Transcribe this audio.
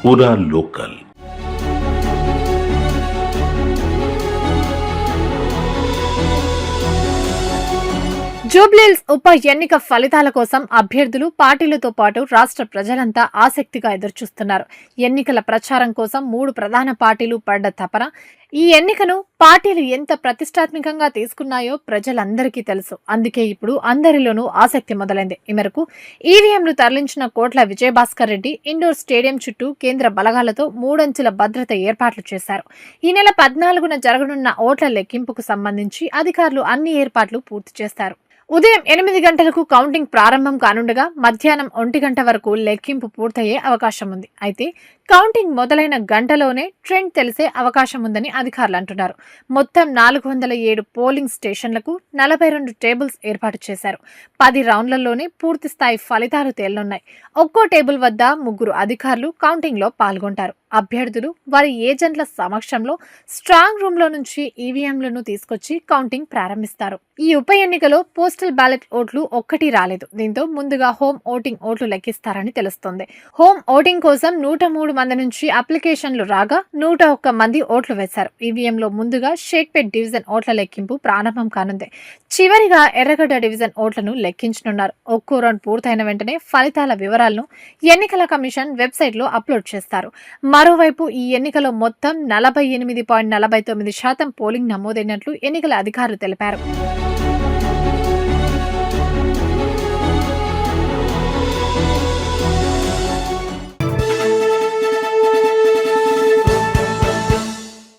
पूरा लोकल। జూబ్లీహిల్స్ ఉప ఎన్నిక ఫలితాల కోసం అభ్యర్థులు, పార్టీలతో పాటు రాష్ట్ర ప్రజలంతా ఆసక్తిగా ఎదురుచూస్తున్నారు. ఎన్నికల ప్రచారం కోసం 3 ప్రధాన పార్టీలు పడ్డ తపన. ఈ ఎన్నికను పార్టీలు ఎంత ప్రతిష్టాత్మకంగా తీసుకున్నాయో ప్రజలందరికీ తెలుసు. అందుకే ఇప్పుడు అందరిలోనూ ఆసక్తి మొదలైంది. ఈ మేరకు ఈవీఎంలు తరలించిన కోట్ల విజయభాస్కర్ రెడ్డి ఇండోర్ స్టేడియం చుట్టూ కేంద్ర బలగాలతో 3 అంచెల భద్రత ఏర్పాట్లు చేశారు. ఈ నెల 14న జరగనున్న ఓట్ల లెక్కింపుకు సంబంధించి అధికారులు అన్ని ఏర్పాట్లు పూర్తి చేస్తారు. ఉదయం 8 గంటలకు కౌంటింగ్ ప్రారంభం కానుండగా మధ్యాహ్నం 1 గంట వరకు లెక్కింపు పూర్తయ్యే అవకాశం ఉంది. అయితే కౌంటింగ్ మొదలైన గంటలోనే ట్రెండ్ తెలిసే అవకాశం ఉందని అధికారులు అంటున్నారు. మొత్తం 407 పోలింగ్ స్టేషన్లకు 42 టేబుల్స్ ఏర్పాటు చేశారు. 10 రౌండ్లలోనే పూర్తి స్థాయి ఫలితాలు తేలనున్నాయి. ఒక్కో టేబుల్ వద్ద 3 అధికారులు కౌంటింగ్ లో పాల్గొంటారు. అభ్యర్థులు వారి ఏజెంట్ల సమక్షంలో స్ట్రాంగ్ రూమ్ లో నుంచి ఈవీఎంలను తీసుకొచ్చి కౌంటింగ్ ప్రారంభిస్తారు. ఈ ఉప ఎన్నికలో పోస్టల్ బ్యాలెట్ ఓట్లు ఒక్కటి రాలేదు. దీంతో ముందుగా హోమ్ ఓటింగ్ ఓట్లు లెక్కిస్తారని తెలుస్తోంది. హోమ్ ఓటింగ్ కోసం 103 మంది నుంచి అప్లికేషన్లు రాగా 101 మంది ఓట్లు వేశారు. ఈవీఎంలో ముందుగా షేక్పేట్ డివిజన్ ఓట్ల లెక్కింపు ప్రారంభం కానుంది. చివరిగా ఎర్రగడ్డ డివిజన్ ఓట్లను లెక్కించనున్నారు. ఒక్కో రౌండ్ పూర్తయిన వెంటనే ఫలితాల వివరాలను ఎన్నికల కమిషన్ వెబ్సైట్ లో అప్లోడ్ చేస్తారు. మరోవైపు ఈ ఎన్నికలో మొత్తం 48.49% పోలింగ్ నమోదైనట్లు ఎన్నికల అధికారులు తెలిపారు.